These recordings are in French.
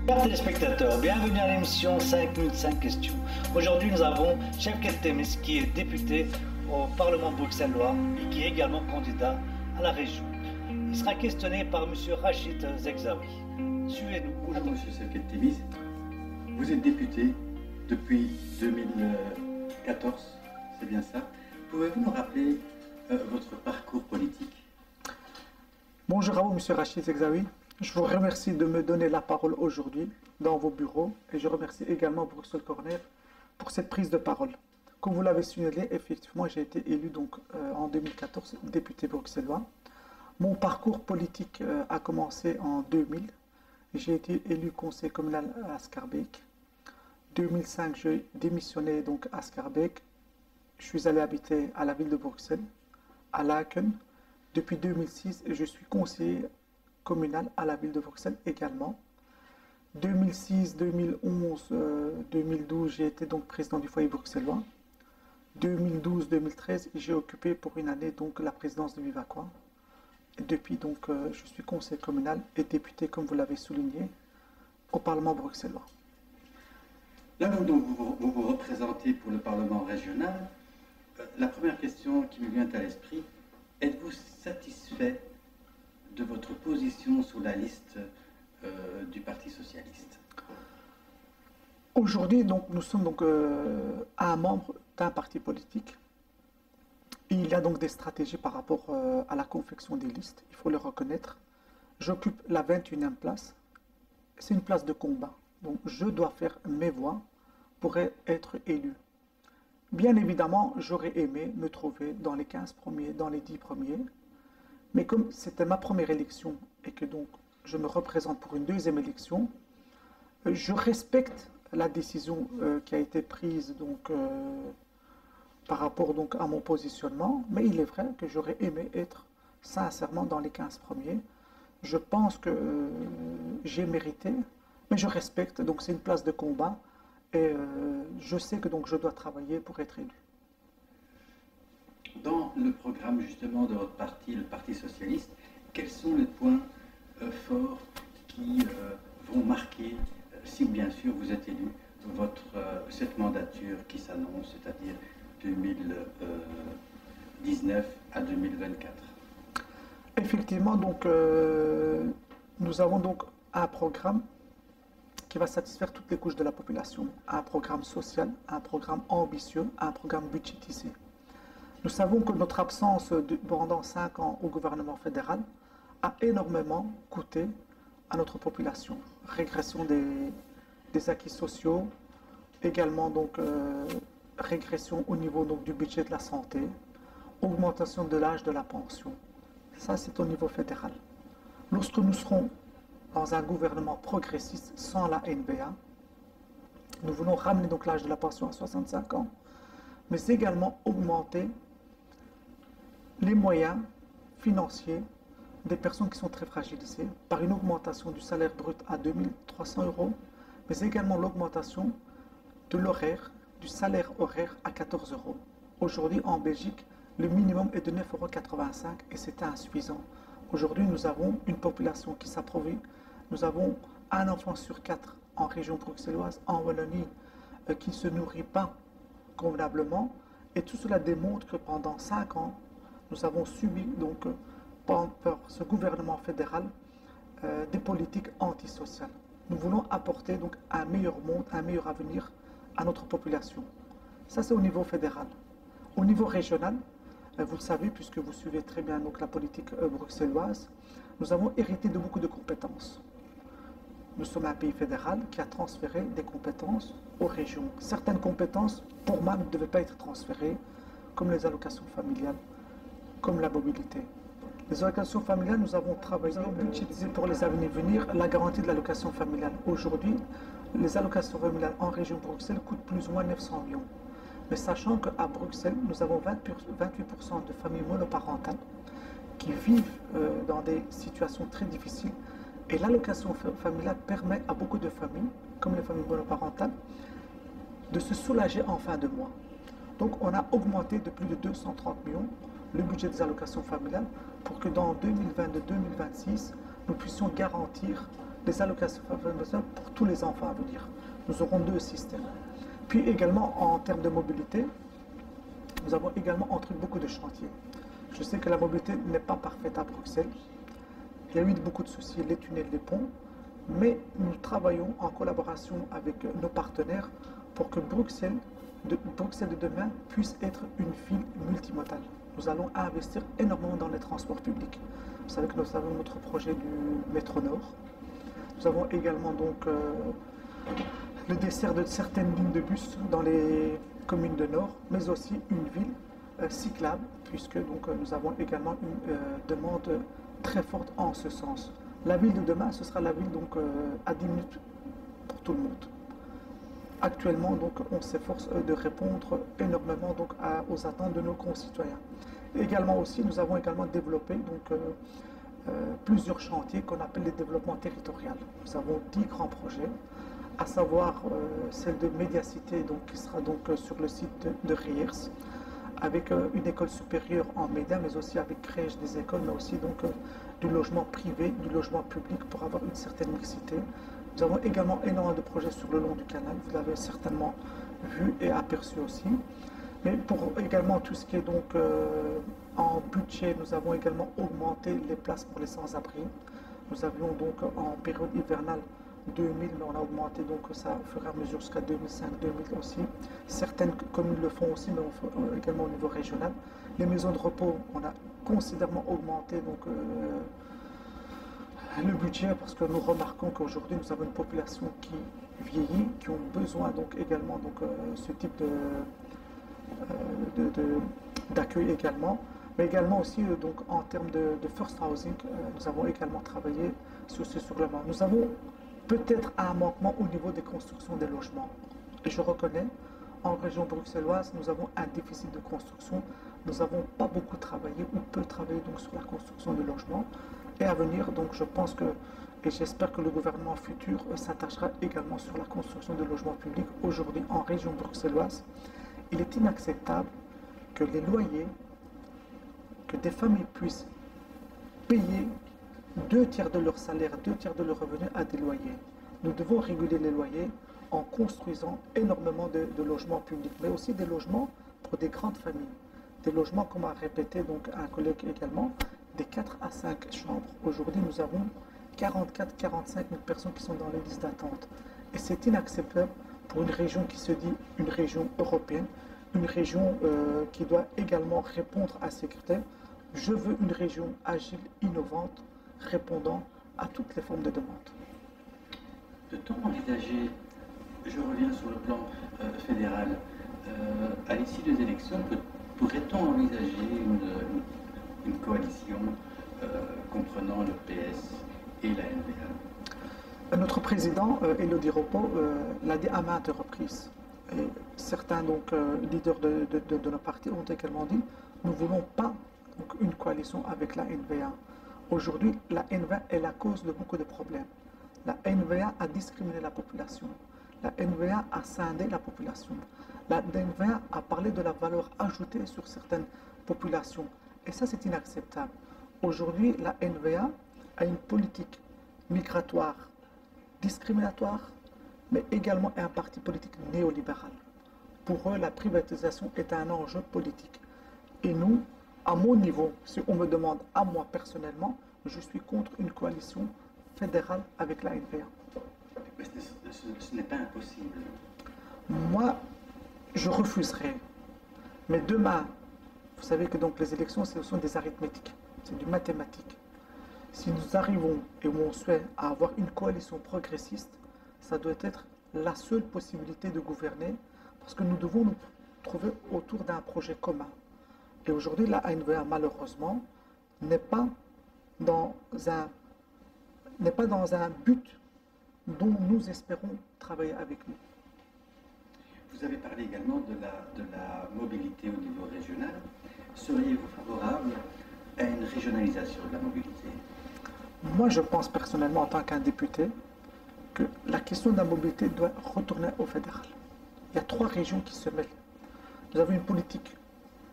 Chers téléspectateurs, bienvenue à l'émission 5 minutes 5 questions. Aujourd'hui, nous avons Şevket Temiz qui est député au Parlement bruxellois et qui est également candidat à la région. Il sera questionné par M. Rachid Zegzaoui. Suivez-nous. Bonjour M. Şevket Temiz. Vous êtes député depuis 2014, c'est bien ça. Pouvez-vous nous rappeler votre parcours politique? Bonjour à vous, M. Rachid Zegzaoui. Je vous remercie de me donner la parole aujourd'hui dans vos bureaux et je remercie également Bruxelles Corner pour cette prise de parole. Comme vous l'avez signalé, effectivement, j'ai été élu donc, en 2014 député bruxellois. Mon parcours politique a commencé en 2000. J'ai été élu conseiller communal à Schaerbeek. 2005, j'ai démissionné donc à Schaerbeek. Je suis allé habiter à la ville de Bruxelles, à Laken. Depuis 2006, je suis conseiller communal à la ville de Bruxelles également. 2006, 2011, 2012, j'ai été donc président du foyer bruxellois. 2012-2013, j'ai occupé pour une année donc la présidence de Vivaquois. Et depuis donc, je suis conseiller communal et député, comme vous l'avez souligné, au Parlement bruxellois. Là où donc vous représentez pour le Parlement régional, la première question qui me vient à l'esprit, êtes-vous satisfait de votre position sur la liste du Parti socialiste? Aujourd'hui, donc, nous sommes donc un membre d'un parti politique. Il y a donc des stratégies par rapport à la confection des listes, il faut le reconnaître. J'occupe la 21e place. C'est une place de combat. Donc je dois faire mes voix pour être élu. Bien évidemment, j'aurais aimé me trouver dans les 15 premiers, dans les 10 premiers. Mais comme c'était ma première élection et que donc je me représente pour une deuxième élection, je respecte la décision qui a été prise donc, par rapport donc, à mon positionnement, mais il est vrai que j'aurais aimé être sincèrement dans les 15 premiers. Je pense que j'ai mérité, mais je respecte, donc c'est une place de combat et je sais que donc, je dois travailler pour être élu. Dans le programme justement de votre parti, le Parti socialiste, quels sont les points forts qui vont marquer, si bien sûr vous êtes élu, cette mandature qui s'annonce, c'est-à-dire 2019 à 2024? Effectivement, donc, nous avons donc un programme qui va satisfaire toutes les couches de la population. Un programme social, un programme ambitieux, un programme budgétisé. Nous savons que notre absence pendant 5 ans au gouvernement fédéral a énormément coûté à notre population. Régression des acquis sociaux, également donc, régression au niveau donc, du budget de la santé, augmentation de l'âge de la pension. Ça, c'est au niveau fédéral. Lorsque nous serons dans un gouvernement progressiste sans la NBA, nous voulons ramener donc l'âge de la pension à 65 ans, mais également augmenter les moyens financiers des personnes qui sont très fragilisées par une augmentation du salaire brut à 2300 €, mais également l'augmentation de l'horaire, du salaire horaire à 14 €. Aujourd'hui, en Belgique, le minimum est de 9,85 € et c'est insuffisant. Aujourd'hui, nous avons une population qui s'appauvrit. Nous avons un enfant sur 4 en région bruxelloise, en Wallonie, qui ne se nourrit pas convenablement. Et tout cela démontre que pendant 5 ans, nous avons subi donc, par ce gouvernement fédéral des politiques antisociales. Nous voulons apporter donc, un meilleur monde, un meilleur avenir à notre population. Ça, c'est au niveau fédéral. Au niveau régional, vous le savez, puisque vous suivez très bien donc, la politique bruxelloise, nous avons hérité de beaucoup de compétences. Nous sommes un pays fédéral qui a transféré des compétences aux régions. Certaines compétences, pour moi, ne devaient pas être transférées, comme les allocations familiales, comme la mobilité. Les allocations familiales, nous avons travaillé, budgétisé pour les années à venir la garantie de l'allocation familiale. Aujourd'hui, les allocations familiales en région Bruxelles coûtent plus ou moins 900 millions. Mais sachant qu'à Bruxelles, nous avons 28% de familles monoparentales qui vivent dans des situations très difficiles. Et l'allocation familiale permet à beaucoup de familles, comme les familles monoparentales, de se soulager en fin de mois. Donc on a augmenté de plus de 230 millions le budget des allocations familiales pour que dans 2022-2026, nous puissions garantir les allocations familiales pour tous les enfants à venir. Nous aurons 2 systèmes. Puis également, en termes de mobilité, nous avons également entré beaucoup de chantiers. Je sais que la mobilité n'est pas parfaite à Bruxelles. Il y a eu beaucoup de soucis, les tunnels, les ponts, mais nous travaillons en collaboration avec nos partenaires pour que Bruxelles de demain puisse être une ville multimodale. Nous allons investir énormément dans les transports publics. Vous savez que nous avons notre projet du métro Nord. Nous avons également donc le dessert de certaines lignes de bus dans les communes de Nord, mais aussi une ville cyclable, puisque donc, nous avons également une demande très forte en ce sens. La ville de demain, ce sera la ville donc, à 10 minutes pour tout le monde. Actuellement, donc, on s'efforce de répondre énormément donc, aux attentes de nos concitoyens. Également aussi, nous avons également développé donc, plusieurs chantiers qu'on appelle les développements territoriaux. Nous avons 10 grands projets, à savoir celle de Médiacité, donc, qui sera donc, sur le site de Riers, avec une école supérieure en médias, mais aussi avec crèche des écoles, mais aussi donc, du logement privé, du logement public pour avoir une certaine mixité. Nous avons également énormément de projets sur le long du canal, vous l'avez certainement vu et aperçu aussi. Mais pour également tout ce qui est donc en budget, nous avons également augmenté les places pour les sans-abri. Nous avions donc en période hivernale 2000, mais on a augmenté donc ça au fur et à mesure jusqu'à 2005, 2000 aussi. Certaines communes le font aussi, mais on fait également au niveau régional. Les maisons de repos, on a considérablement augmenté donc, le budget parce que nous remarquons qu'aujourd'hui nous avons une population qui vieillit, qui ont besoin donc également donc, ce type d'accueil également, mais également aussi donc, en termes de first housing, nous avons également travaillé sur ce surlement. Nous avons peut-être un manquement au niveau des constructions des logements. Et je reconnais, en région bruxelloise, nous avons un déficit de construction. Nous n'avons pas beaucoup travaillé ou peu travaillé donc, sur la construction de logements. Et à venir, donc je pense que, et j'espère que le gouvernement futur s'attachera également sur la construction de logements publics. Aujourd'hui, en région bruxelloise, il est inacceptable que les loyers, que des familles puissent payer 2/3 de leur salaire, 2/3 de leur revenu à des loyers. Nous devons réguler les loyers en construisant énormément de logements publics, mais aussi des logements pour des grandes familles. Des logements, comme a répété donc un collègue également, des 4 à 5 chambres. Aujourd'hui, nous avons 44-45 000 personnes qui sont dans les listes d'attente. Et c'est inacceptable pour une région qui se dit une région européenne, une région qui doit également répondre à ces critères. Je veux une région agile, innovante, répondant à toutes les formes de demande. Peut-on envisager, je reviens sur le plan fédéral, à l'issue des élections, pourrait-on envisager une coalition comprenant le PS et la NVA? Notre président, Elodie Ropo, l'a dit à maintes reprises. Et certains donc, leaders de nos partis ont également dit nous ne voulons pas donc, une coalition avec la NVA. Aujourd'hui, la NVA est la cause de beaucoup de problèmes. La NVA a discriminé la population. La NVA a scindé la population. La NVA a parlé de la valeur ajoutée sur certaines populations. Et ça, c'est inacceptable. Aujourd'hui, la NVA a une politique migratoire discriminatoire, mais également un parti politique néolibéral. Pour eux, la privatisation est un enjeu politique. Et nous, à mon niveau, si on me demande à moi personnellement, je suis contre une coalition fédérale avec la NVA. Mais ce n'est pas impossible. Moi, je refuserai. Mais demain, vous savez que donc les élections, ce sont des arithmétiques, c'est du mathématique. Si nous arrivons et on souhaite avoir une coalition progressiste, ça doit être la seule possibilité de gouverner parce que nous devons nous trouver autour d'un projet commun. Et aujourd'hui, la NVA, malheureusement, n'est pas dans un but dont nous espérons travailler avec nous. Vous avez parlé également de la mobilité au niveau régional. Seriez-vous favorable à une régionalisation de la mobilité? Moi, je pense personnellement, en tant qu'un député, que la question de la mobilité doit retourner au fédéral. Il y a 3 régions qui se mêlent. Nous avons une politique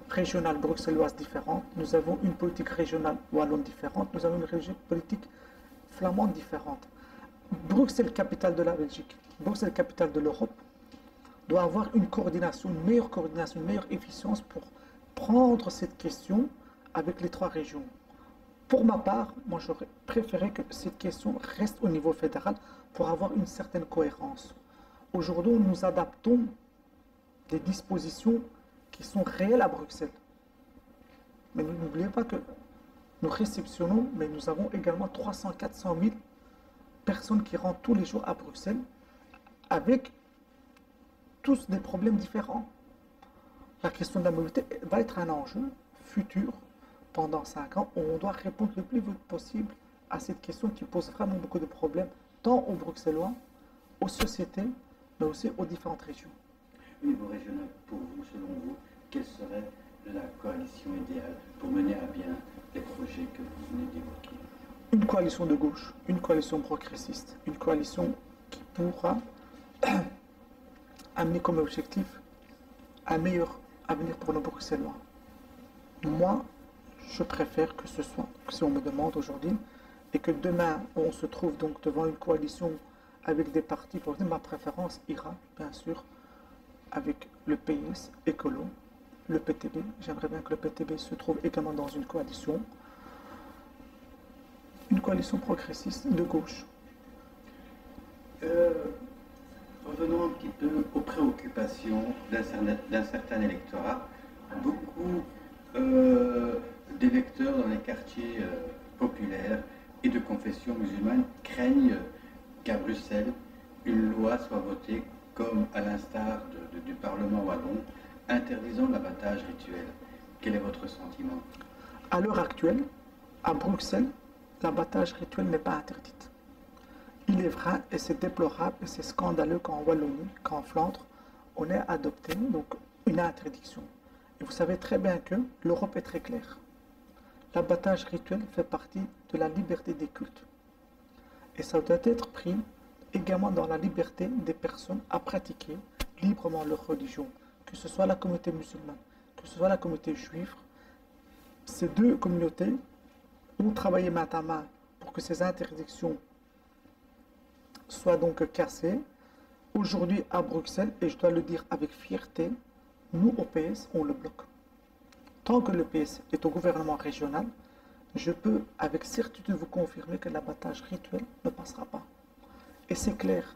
régionale bruxelloise différente, nous avons une politique régionale wallonne différente, nous avons une politique flamande différente. Bruxelles, capitale de la Belgique, Bruxelles, capitale de l'Europe, doit avoir une coordination, une meilleure efficience pour prendre cette question avec les trois régions. Pour ma part, moi j'aurais préféré que cette question reste au niveau fédéral pour avoir une certaine cohérence. Aujourd'hui, nous adaptons des dispositions qui sont réelles à Bruxelles. Mais n'oubliez pas que nous réceptionnons, mais nous avons également 300-400 000 personnes qui rentrent tous les jours à Bruxelles avec tous des problèmes différents. La question de la mobilité va être un enjeu futur pendant 5 ans où on doit répondre le plus vite possible à cette question qui pose vraiment beaucoup de problèmes, tant aux Bruxellois, aux sociétés, mais aussi aux différentes régions. Au niveau régional, pour vous, selon vous, quelle serait la coalition idéale pour mener à bien les projets que vous venez d'évoquer? Une coalition de gauche, une coalition progressiste, une coalition qui pourra amener comme objectif un meilleur avenir pour nos Bruxellois. Moi, je préfère que ce soit, si on me demande aujourd'hui, et que demain on se trouve donc devant une coalition avec des partis, pour ma préférence ira, bien sûr, avec le PS, Écolo, le PTB. J'aimerais bien que le PTB se trouve également dans une coalition progressiste de gauche. Revenons un petit peu aux préoccupations d'un certain électorat. Beaucoup d'électeurs dans les quartiers populaires et de confession musulmane craignent qu'à Bruxelles, une loi soit votée comme à l'instar du Parlement wallon, interdisant l'abattage rituel. Quel est votre sentiment? À l'heure actuelle, à Bruxelles, l'abattage rituel n'est pas interdit. Il est vrai et c'est déplorable et c'est scandaleux qu'en Wallonie, qu'en Flandre, on ait adopté donc une interdiction. Et vous savez très bien que l'Europe est très claire. L'abattage rituel fait partie de la liberté des cultes. Et ça doit être pris également dans la liberté des personnes à pratiquer librement leur religion, que ce soit la communauté musulmane, que ce soit la communauté juive. Ces deux communautés ont travaillé main à main pour que ces interdictions soient donc cassées. Aujourd'hui à Bruxelles, et je dois le dire avec fierté, nous au PS, on le bloque. Tant que le PS est au gouvernement régional, je peux avec certitude vous confirmer que l'abattage rituel ne passera pas. Et c'est clair,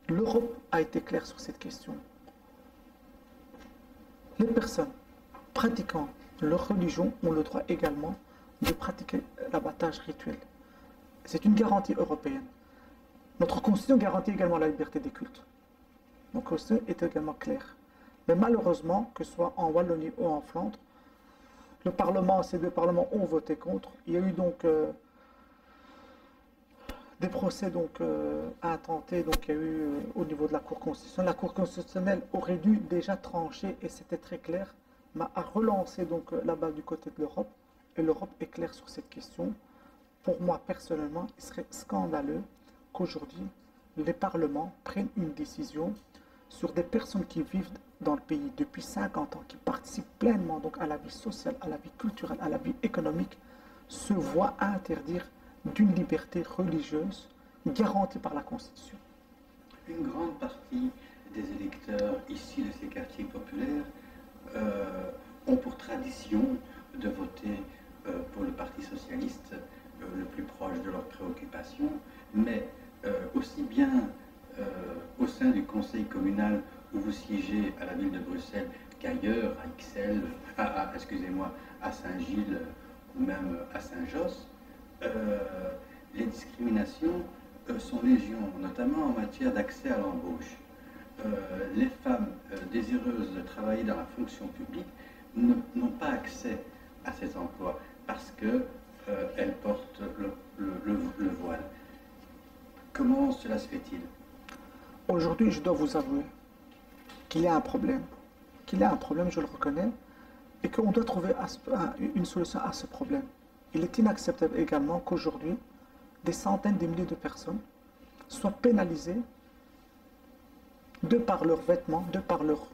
l'Europe a été claire sur cette question. Les personnes pratiquant leur religion ont le droit également de pratiquer l'abattage rituel. C'est une garantie européenne. Notre constitution garantit également la liberté des cultes. Notre constitution est également claire. Mais malheureusement, que ce soit en Wallonie ou en Flandre, ces deux parlements ont voté contre. Il y a eu donc des procès intentés, donc il y a eu au niveau de la Cour constitutionnelle. La Cour constitutionnelle aurait dû déjà trancher, et c'était très clair, mais a relancé donc la balle du côté de l'Europe, et l'Europe est claire sur cette question. Pour moi, personnellement, il serait scandaleux qu'aujourd'hui, les parlements prennent une décision sur des personnes qui vivent dans le pays depuis 50 ans, qui participent pleinement donc à la vie sociale, à la vie culturelle, à la vie économique, se voient interdire d'une liberté religieuse garantie par la Constitution. Une grande partie des électeurs ici de ces quartiers populaires ont pour tradition de voter pour le Parti socialiste le plus proche de leurs préoccupations, mais aussi bien au sein du conseil communal où vous siégez à la ville de Bruxelles qu'ailleurs, à Ixelles, à Saint-Gilles ou même à Saint-Josse, les discriminations sont légion, notamment en matière d'accès à l'embauche. Les femmes désireuses de travailler dans la fonction publique n'ont pas accès à ces emplois parce qu'elles portent le voile. Comment cela se fait-il? Aujourd'hui, je dois vous avouer qu'il y a un problème. Qu'il y a un problème, je le reconnais, et qu'on doit trouver une solution à ce problème. Il est inacceptable également qu'aujourd'hui, des centaines de milliers de personnes soient pénalisées de par leurs vêtements, de par leur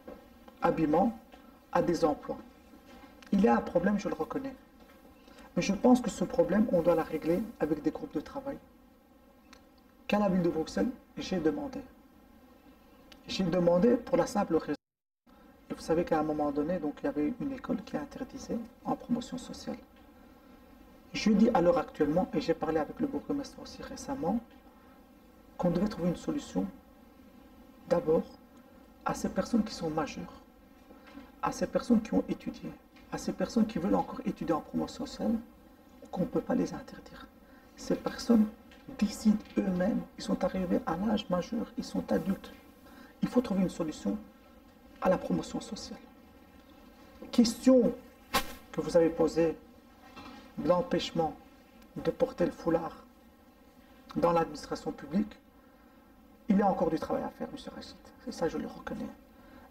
habillement, à des emplois. Il y a un problème, je le reconnais. Mais je pense que ce problème, on doit la régler avec des groupes de travail. qu'à la ville de Bruxelles, j'ai demandé. J'ai demandé pour la simple raison. Et vous savez qu'à un moment donné, donc, il y avait une école qui interdisait en promotion sociale. Je dis à l'heure actuellement, et j'ai parlé avec le bourgmestre aussi récemment, qu'on devait trouver une solution d'abord à ces personnes qui sont majeures, à ces personnes qui ont étudié, à ces personnes qui veulent encore étudier en promotion sociale, qu'on ne peut pas les interdire. Ces personnes décident eux-mêmes, ils sont arrivés à l'âge majeur, ils sont adultes. Il faut trouver une solution à la promotion sociale. Question que vous avez posée, l'empêchement de porter le foulard dans l'administration publique, il y a encore du travail à faire, M. Rachid. Et ça, je le reconnais.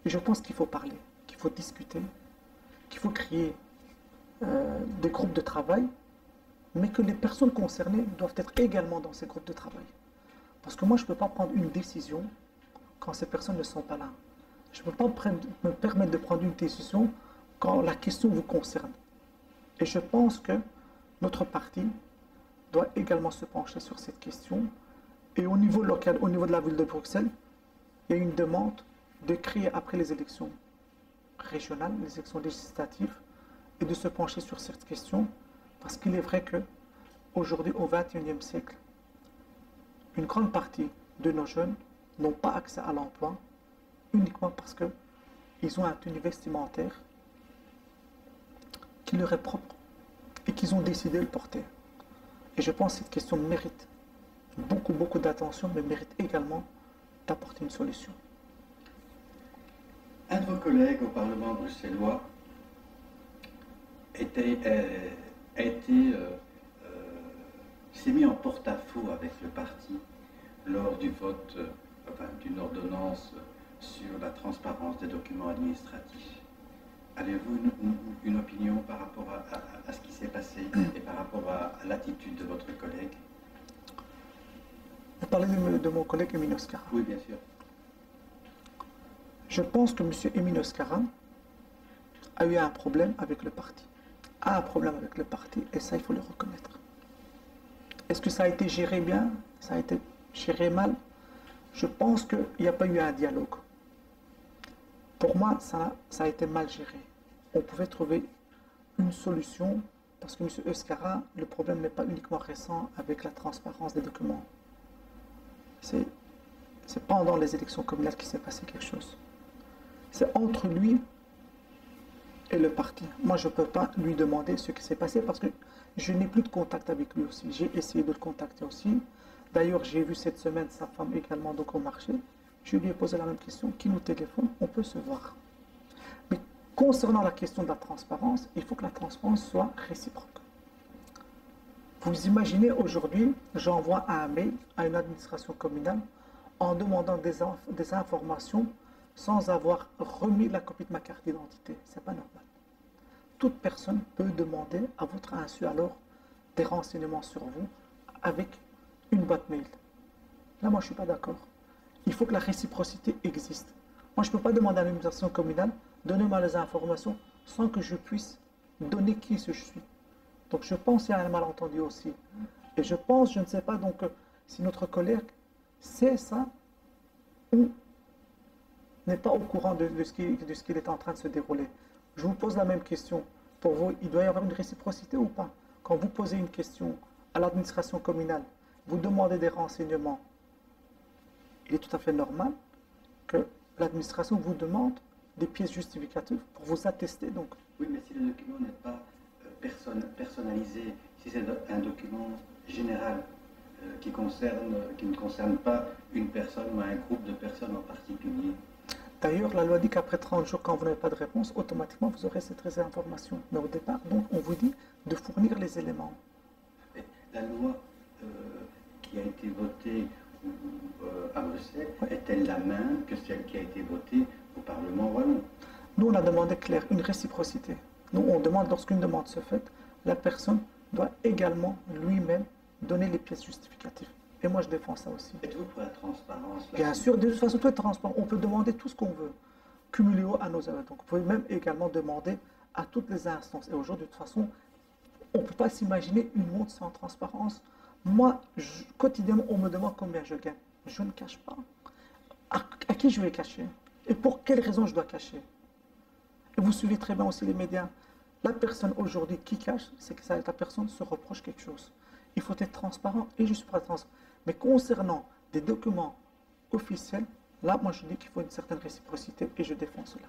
Et je pense qu'il faut parler, qu'il faut discuter, qu'il faut créer des groupes de travail, mais que les personnes concernées doivent être également dans ces groupes de travail. Parce que moi, je ne peux pas prendre une décision quand ces personnes ne sont pas là. Je ne peux pas me permettre de prendre une décision quand la question vous concerne. Et je pense que notre parti doit également se pencher sur cette question. Et au niveau local, au niveau de la ville de Bruxelles, il y a une demande de créer après les élections régionales, les élections législatives, et de se pencher sur cette question. Parce qu'il est vrai qu'aujourd'hui, au XXIe siècle, une grande partie de nos jeunes n'ont pas accès à l'emploi uniquement parce qu'ils ont un tenue vestimentaire qui leur est propre et qu'ils ont décidé de le porter. Et je pense que cette question mérite beaucoup d'attention, mais mérite également d'apporter une solution. Un de vos collègues au Parlement bruxellois s'est mis en porte-à-faux avec le parti lors du vote d'une ordonnance sur la transparence des documents administratifs. Avez-vous une opinion par rapport à ce qui s'est passé et par rapport à l'attitude de votre collègue? Vous parlez de mon collègue Emine Oscara. Oui, bien sûr. Je pense que M. Emine Oscara a eu un problème avec le parti. Et ça, il faut le reconnaître. Est-ce que ça a été géré bien? Ça a été géré mal? Je pense qu'il n'y a pas eu un dialogue. Pour moi, ça a été mal géré. On pouvait trouver une solution, parce que M. Oscara, le problème n'est pas uniquement récent avec la transparence des documents. C'est pendant les élections communales qu'il s'est passé quelque chose. C'est entre lui et le parti. Moi, je ne peux pas lui demander ce qui s'est passé parce que je n'ai plus de contact avec lui aussi. J'ai essayé de le contacter aussi. D'ailleurs, j'ai vu cette semaine sa femme également donc au marché. Je lui ai posé la même question. Qui nous téléphone? On peut se voir. Mais concernant la question de la transparence, il faut que la transparence soit réciproque. Vous imaginez aujourd'hui, j'envoie un mail à une administration communale en demandant des informations sans avoir remis la copie de ma carte d'identité. Ce n'est pas normal. Toute personne peut demander à votre insu alors des renseignements sur vous avec une boîte mail. Là, moi, je ne suis pas d'accord. Il faut que la réciprocité existe. Moi, je ne peux pas demander à l'administration communale, donnez-moi les informations sans que je puisse donner qui je suis. Donc, je pense qu'il y a un malentendu aussi. Et je pense, je ne sais pas, donc, si notre collègue sait ça ou n'est pas au courant de ce qu'il est en train de se dérouler. Je vous pose la même question. Pour vous, il doit y avoir une réciprocité ou pas? Quand vous posez une question à l'administration communale, vous demandez des renseignements, il est tout à fait normal que l'administration vous demande des pièces justificatives pour vous attester. Donc. Oui, mais si le document n'est pas personnalisé, si c'est un document général qui ne concerne pas une personne ou un groupe de personnes en particulier. D'ailleurs, la loi dit qu'après 30 jours, quand vous n'avez pas de réponse, automatiquement, vous aurez cette information. Mais au départ, donc, on vous dit de fournir les éléments. Mais la loi qui a été votée à Bruxelles, est-elle la même que celle qui a été votée au Parlement wallon? Nous, on a demandé clair, une réciprocité. Nous, on demande, lorsqu'une demande se fait, la personne doit également lui-même donner les pièces justificatives. Et moi, je défends ça aussi. Êtes-vous pour la transparence? Bien sûr, de toute façon, tout est transparent. On peut demander tout ce qu'on veut, cumuler à nos œuvres. Donc, vous pouvez même également demander à toutes les instances. Et aujourd'hui, de toute façon, on ne peut pas s'imaginer une monde sans transparence Moi, quotidiennement, on me demande combien je gagne. Je ne cache pas. À qui je vais cacher? Et pour quelles raisons je dois cacher? Et vous suivez très bien aussi les médias. La personne aujourd'hui qui cache, c'est que la personne se reproche quelque chose. Il faut être transparent et je suis pas transparent. Mais concernant des documents officiels, là, moi je dis qu'il faut une certaine réciprocité et je défends cela.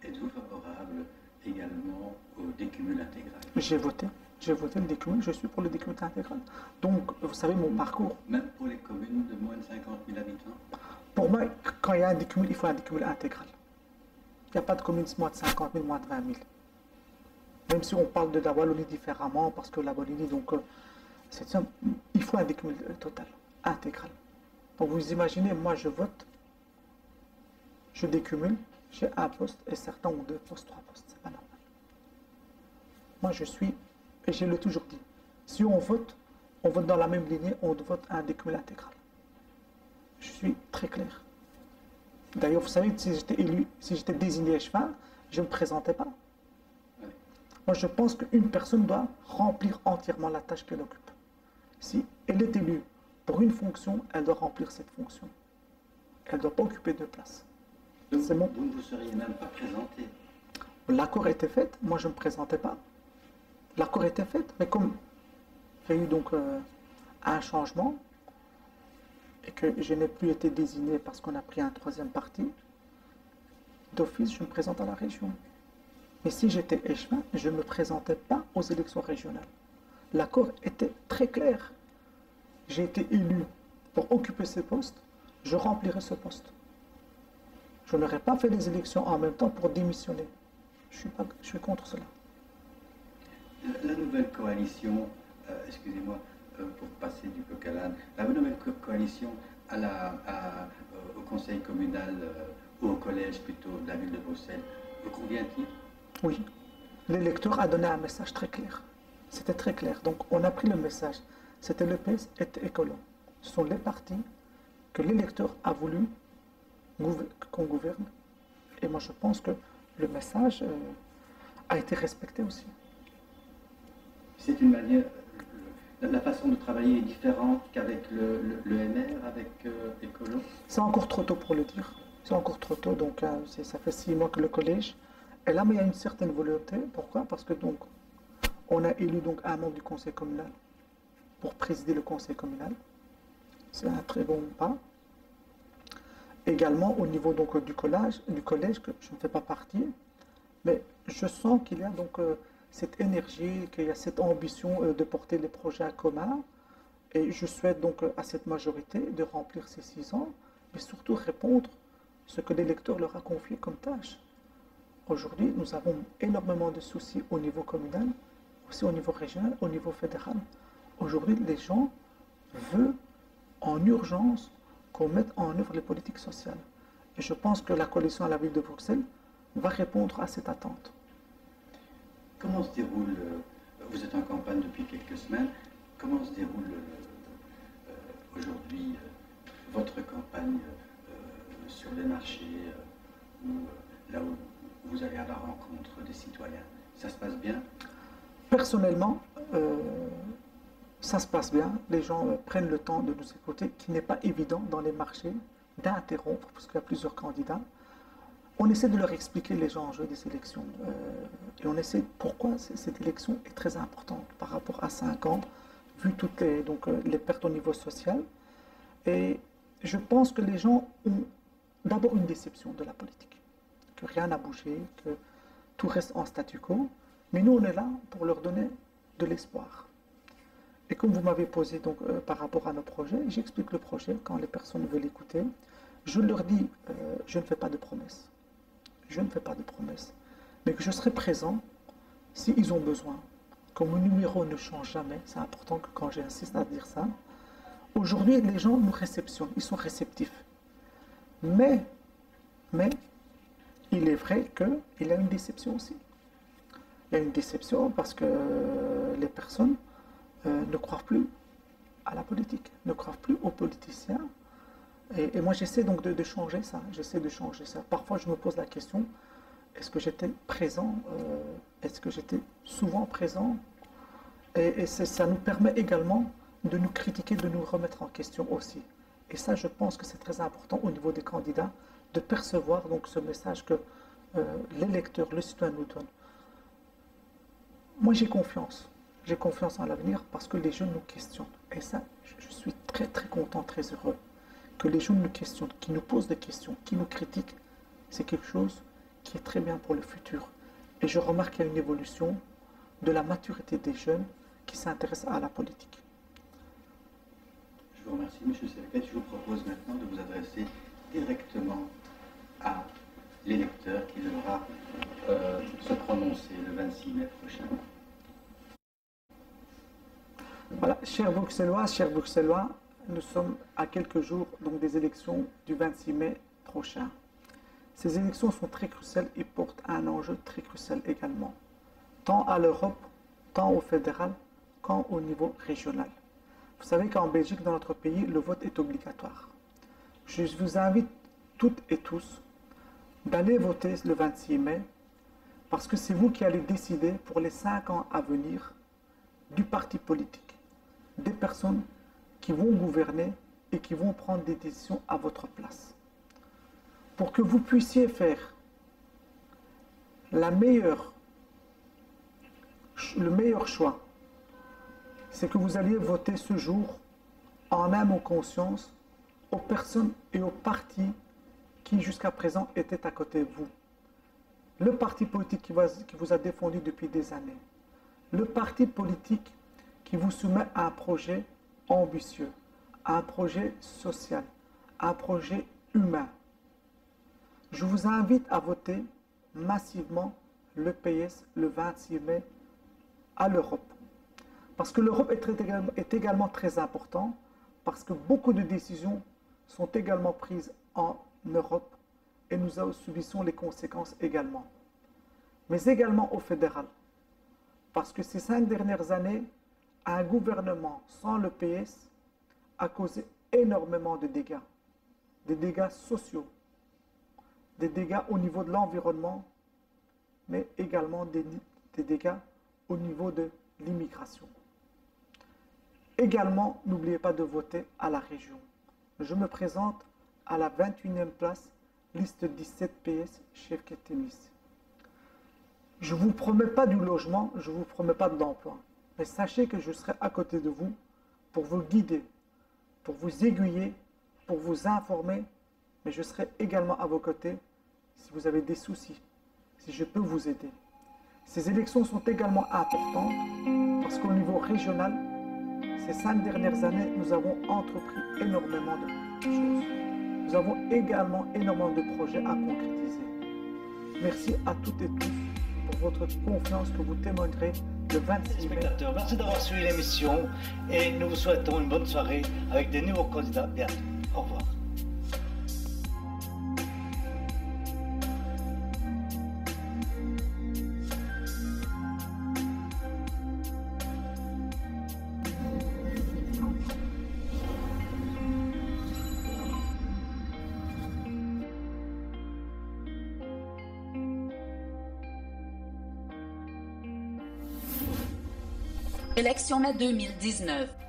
Êtes-vous favorable également au décumul intégral? J'ai voté le décumul, je suis pour le décumul intégral. Donc, vous savez mon parcours. Même pour les communes de moins de 50 000 habitants? Pour moi, quand il y a un décumul, il faut un décumul intégral. Il n'y a pas de communes moins de 50 000, moins de 20 000. Même si on parle de la Wallonie différemment, parce que la Wallonie, donc, il faut un décumul total, intégral. Donc vous imaginez, moi je vote, je décumule, j'ai un poste et certains ont 2 postes, 3 postes, c'est pas normal. Moi je suis, et je l'ai toujours dit, si on vote dans la même lignée, on vote un décumul intégral. Je suis très clair. D'ailleurs, vous savez, si j'étais élu, si j'étais désigné échevin, je ne me présentais pas. Moi, je pense qu'une personne doit remplir entièrement la tâche qu'elle occupe. Si elle est élue pour une fonction, elle doit remplir cette fonction. Elle ne doit pas occuper de place. Donc, vous ne vous seriez même pas présenté? L'accord était fait, moi je ne me présentais pas. L'accord était fait, mais comme il y a eu donc un changement, et que je n'ai plus été désigné parce qu'on a pris un 3e parti, d'office, je me présente à la région. Mais si j'étais échevin, je ne me présentais pas aux élections régionales. L'accord était très clair. J'ai été élu pour occuper ce poste, je remplirai ce poste. Je n'aurais pas fait les élections en même temps pour démissionner. Je suis contre cela. La nouvelle coalition, excusez-moi, pour passer du coq à l'âne, la nouvelle coalition au conseil communal ou au collège plutôt de la ville de Bruxelles, vous convient-il? Oui. L'électeur a donné un message très clair. C'était très clair. Donc on a pris le message. C'était le PS et Écolo. Ce sont les partis que l'électeur a voulu qu'on gouverne. Et moi je pense que le message a été respecté aussi. C'est une manière, la façon de travailler est différente qu'avec le MR, avec Écolo? C'est encore trop tôt pour le dire. C'est encore trop tôt, donc ça fait 6 mois que le collège est là, mais il y a une certaine volonté. Pourquoi? Parce que donc, on a élu donc un membre du conseil communal pour présider le conseil communal. C'est un très bon pas. Également au niveau donc, du collège, que je ne fais pas partie, mais je sens qu'il y a donc cette énergie, qu'il y a cette ambition de porter les projets en commun. Et je souhaite donc à cette majorité de remplir ces 6 ans, mais surtout répondre ce que l'électeur leur a confié comme tâche. Aujourd'hui, nous avons énormément de soucis au niveau communal, aussi au niveau régional, au niveau fédéral. Aujourd'hui, les gens veulent en urgence qu'on mette en œuvre les politiques sociales. Et je pense que la coalition à la ville de Bruxelles va répondre à cette attente. Comment se déroule, vous êtes en campagne depuis quelques semaines, comment se déroule aujourd'hui votre campagne sur les marchés, là où vous allez à la rencontre des citoyens? Ça se passe bien? Personnellement, ça se passe bien. Les gens prennent le temps de nous écouter, qui n'est pas évident dans les marchés d'interrompre, parce qu'il y a plusieurs candidats. On essaie de leur expliquer les enjeux des élections. Et on essaie pourquoi cette élection est très importante par rapport à 5 ans, vu toutes les pertes au niveau social. Et je pense que les gens ont d'abord une déception de la politique, que rien n'a bougé, que tout reste en statu quo. Mais nous, on est là pour leur donner de l'espoir. Et comme vous m'avez posé donc, par rapport à nos projets, j'explique le projet quand les personnes veulent écouter. Je leur dis, je ne fais pas de promesses. Je ne fais pas de promesses. Mais que je serai présent s'ils ont besoin. Que mon numéro ne change jamais. C'est important que quand j'insiste à dire ça. Aujourd'hui, les gens nous réceptionnent. Ils sont réceptifs. Mais il est vrai qu'il y a une déception aussi. Il y a une déception parce que les personnes ne croient plus à la politique, ne croient plus aux politiciens. Et moi, j'essaie donc de changer ça. J'essaie de changer ça. Parfois, je me pose la question, est-ce que j'étais présent? Est-ce que j'étais souvent présent? Et ça nous permet également de nous critiquer, de nous remettre en question aussi. Et ça, je pense que c'est très important au niveau des candidats de percevoir donc ce message que l'électeur, le citoyen nous donne. Moi, j'ai confiance en l'avenir parce que les jeunes nous questionnent. Et ça, je suis très très content, très heureux que les jeunes nous questionnent, qui nous posent des questions, qui nous critiquent. C'est quelque chose qui est très bien pour le futur. Et je remarque qu'il y a une évolution de la maturité des jeunes qui s'intéressent à la politique. Je vous remercie, M. Servet. Je vous propose maintenant de vous adresser directement à l'électeur qui devra se prononcer le 26 mai prochain. Voilà, chers Bruxellois, nous sommes à quelques jours donc, des élections du 26 mai prochain. Ces élections sont très cruciales et portent un enjeu très crucial également, tant à l'Europe, tant au fédéral, qu'au niveau régional. Vous savez qu'en Belgique, dans notre pays, le vote est obligatoire. Je vous invite toutes et tous d'aller voter le 26 mai parce que c'est vous qui allez décider pour les 5 ans à venir du parti politique, des personnes qui vont gouverner et qui vont prendre des décisions à votre place. Pour que vous puissiez faire le meilleur choix, c'est que vous alliez voter ce jour en âme ou conscience aux personnes et aux partis qui jusqu'à présent étaient à côté de vous. Le parti politique qui vous a défendu depuis des années. Le parti politique qui vous soumet à un projet ambitieux, à un projet social, à un projet humain. Je vous invite à voter massivement le PS le 26 mai à l'Europe. Parce que l'Europe est également très important, parce que beaucoup de décisions sont également prises en Europe et nous subissons les conséquences également. Mais également au fédéral. Parce que ces 5 dernières années, un gouvernement sans le PS a causé énormément de dégâts. Des dégâts sociaux, des dégâts au niveau de l'environnement, mais également des dégâts au niveau de l'immigration. Également, n'oubliez pas de voter à la région. Je me présente à la 21e place, liste 17 PS, chef Ketemis. Je ne vous promets pas du logement, je ne vous promets pas de l'emploi. Mais sachez que je serai à côté de vous pour vous guider, pour vous aiguiller, pour vous informer. Mais je serai également à vos côtés si vous avez des soucis, si je peux vous aider. Ces élections sont également importantes parce qu'au niveau régional, ces 5 dernières années, nous avons entrepris énormément de choses. Nous avons également énormément de projets à concrétiser. Merci à toutes et tous pour votre confiance que vous témoignerez le 26 mai. Spectateurs, merci d'avoir suivi l'émission et nous vous souhaitons une bonne soirée avec des nouveaux candidats bientôt. Au revoir. Élection mai 2019.